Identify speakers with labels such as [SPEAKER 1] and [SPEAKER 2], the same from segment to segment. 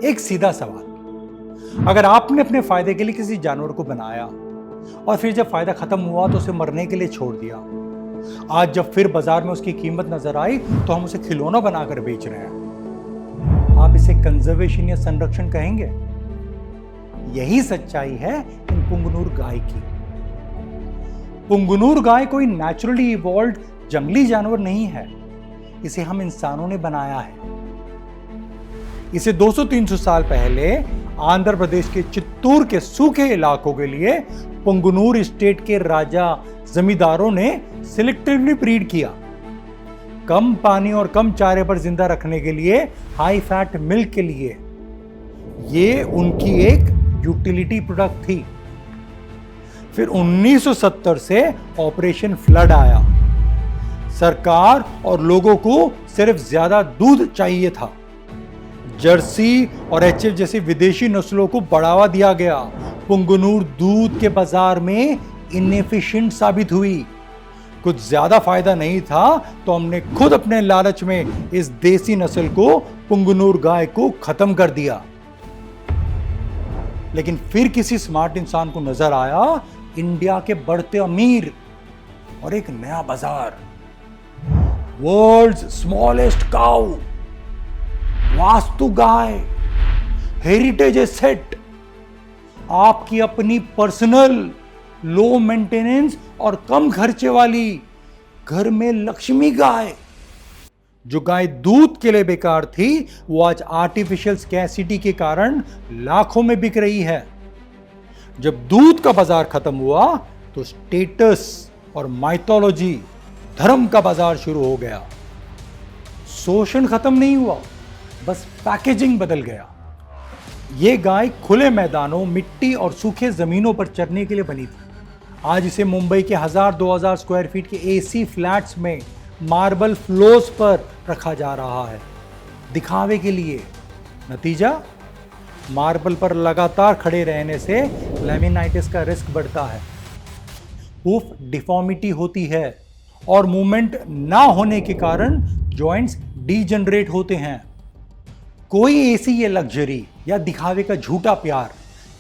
[SPEAKER 1] एक सीधा सवाल, अगर आपने अपने फायदे के लिए किसी जानवर को बनाया और फिर जब फायदा खत्म हुआ तो उसे मरने के लिए छोड़ दिया, आज जब फिर बाजार में उसकी कीमत नजर आई तो हम उसे खिलौना बनाकर बेच रहे हैं, आप इसे कंजर्वेशन या संरक्षण कहेंगे? यही सच्चाई है इन पुंगनूर गाय की। पुंगनूर गाय कोई नेचुरली इवॉल्व्ड जंगली जानवर नहीं है, इसे हम इंसानों ने बनाया है। इसे 200-300 साल पहले आंध्र प्रदेश के चित्तूर के सूखे इलाकों के लिए पुंगनूर स्टेट के राजा जमींदारों ने सिलेक्टिवली ब्रीड किया। कम पानी और कम चारे पर जिंदा रखने के लिए, हाई फैट मिल्क के लिए। ये उनकी एक यूटिलिटी प्रोडक्ट थी। फिर 1970 से ऑपरेशन फ्लड आया। सरकार और लोगों को सिर्फ ज्यादा दूध चाहिए था। जर्सी और एचएफ जैसी विदेशी नस्लों को बढ़ावा दिया गया। पुंगनूर दूध के बाजार में इनएफिशिएंट साबित हुई। कुछ ज्यादा फायदा नहीं था तो हमने खुद अपने लालच में इस देसी नस्ल को, पुंगनूर गाय को खत्म कर दिया। लेकिन फिर किसी स्मार्ट इंसान को नजर आया इंडिया के बढ़ते अमीर और एक नया बाजार, वर्ल्ड्स स्मॉलेस्ट काउ, वास्तु गाय, हेरिटेज एसेट, आपकी अपनी पर्सनल, लो मेंटेनेंस और कम खर्चे वाली घर में लक्ष्मी गाय। जो गाय दूध के लिए बेकार थी वो आज आर्टिफिशियल स्कैसिटी के कारण लाखों में बिक रही है। जब दूध का बाजार खत्म हुआ तो स्टेटस और माइथोलॉजी, धर्म का बाजार शुरू हो गया। शोषण खत्म नहीं हुआ, बस पैकेजिंग बदल गया। यह गाय खुले मैदानों, मिट्टी और सूखे जमीनों पर चरने के लिए बनी थी। आज इसे मुंबई के 1000-2000 स्क्वायर फीट के एसी फ्लैट्स में मार्बल फ्लोर्स पर रखा जा रहा है, दिखावे के लिए। नतीजा, मार्बल पर लगातार खड़े रहने से लेमिनाइटिस का रिस्क बढ़ता है, हूफ डिफॉर्मिटी होती है और मूवमेंट ना होने के कारण जॉइंट्स डीजनरेट होते हैं। कोई एसी ये लग्जरी या दिखावे का झूठा प्यार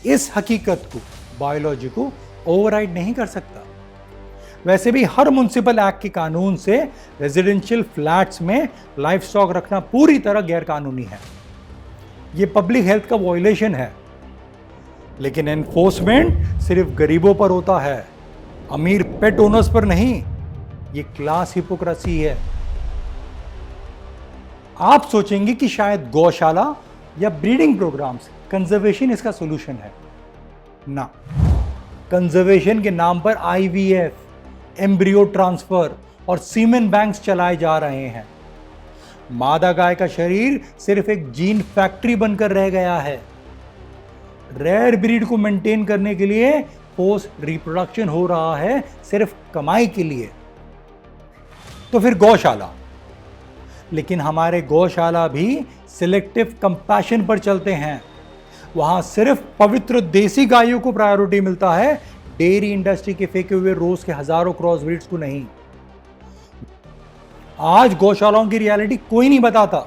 [SPEAKER 1] इस हकीकत को, बायोलॉजी को ओवरराइड नहीं कर सकता। वैसे भी हर म्युनिसिपल एक्ट के कानून से रेजिडेंशियल फ्लैट्स में लाइफ स्टॉक रखना पूरी तरह गैर कानूनी है। यह पब्लिक हेल्थ का वायलेशन है। लेकिन एनफोर्समेंट सिर्फ गरीबों पर होता है, अमीर पेट ओनर्स पर नहीं। यह क्लास हिपोक्रेसी है। आप सोचेंगे कि शायद गौशाला या ब्रीडिंग प्रोग्राम्स, कंजर्वेशन इसका सॉल्यूशन है। ना, कंजर्वेशन के नाम पर आईवीएफ, एम्ब्रियो ट्रांसफर और सीमेन बैंक्स चलाए जा रहे हैं। मादा गाय का शरीर सिर्फ एक जीन फैक्ट्री बनकर रह गया है। रेयर ब्रीड को मेंटेन करने के लिए पोस्ट रिप्रोडक्शन हो रहा है, सिर्फ कमाई के लिए। तो फिर गौशाला। लेकिन हमारे गौशाला भी सिलेक्टिव कंपैशन पर चलते हैं। वहां सिर्फ पवित्र देसी गायों को प्रायोरिटी मिलता है, डेयरी इंडस्ट्री के फेंके हुए रोज के हजारों क्रॉस ब्रीड्स को नहीं। आज गौशालाओं की रियलिटी कोई नहीं बताता,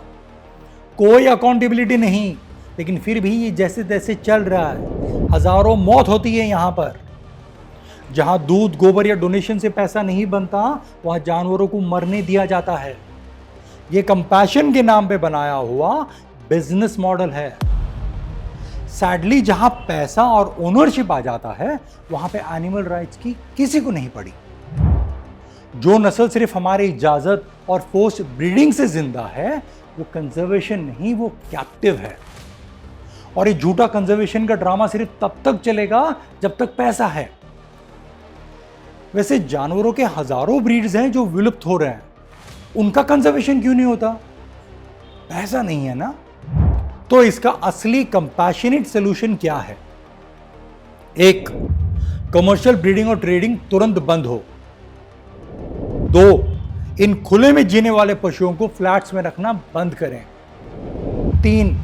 [SPEAKER 1] कोई अकाउंटेबिलिटी नहीं। लेकिन फिर भी ये जैसे तैसे चल रहा है। हजारों मौत होती है यहां पर। जहां दूध, गोबर या डोनेशन से पैसा नहीं बनता, वहां जानवरों को मरने दिया जाता है। यह कंपैशन के नाम पे बनाया हुआ बिजनेस मॉडल है। सैडली जहां पैसा और ओनरशिप आ जाता है, वहां पे एनिमल राइट्स की किसी को नहीं पड़ी। जो नस्ल सिर्फ हमारी इजाजत और फोर्स ब्रीडिंग से जिंदा है, वो कंजर्वेशन नहीं, वो कैप्टिव है। और ये झूठा कंजर्वेशन का ड्रामा सिर्फ तब तक चलेगा जब तक पैसा है। वैसे जानवरों के हजारों ब्रीड्स हैं जो विलुप्त हो रहे हैं, उनका कंजर्वेशन क्यों नहीं होता? पैसा नहीं है ना। तो इसका असली कंपैशनेट सॉल्यूशन क्या है? एक, कमर्शियल ब्रीडिंग और ट्रेडिंग तुरंत बंद हो। दो, इन खुले में जीने वाले पशुओं को फ्लैट्स में रखना बंद करें। तीन,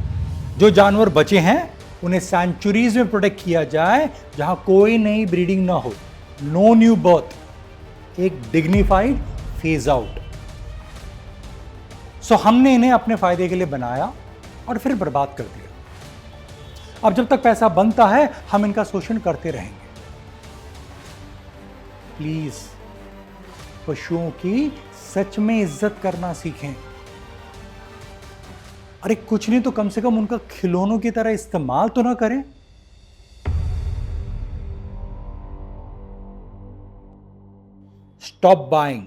[SPEAKER 1] जो जानवर बचे हैं उन्हें सेंचुरीज में प्रोटेक्ट किया जाए, जहां कोई नई ब्रीडिंग ना हो, नो न्यू बर्थ, एक डिग्निफाइड फेज आउट। सो हमने इन्हें अपने फायदे के लिए बनाया और फिर बर्बाद कर दिया। अब जब तक पैसा बनता है हम इनका शोषण करते रहेंगे। प्लीज पशुओं की सच में इज्जत करना सीखें। अरे कुछ नहीं तो कम से कम उनका खिलौनों की तरह इस्तेमाल तो ना करें। Stop buying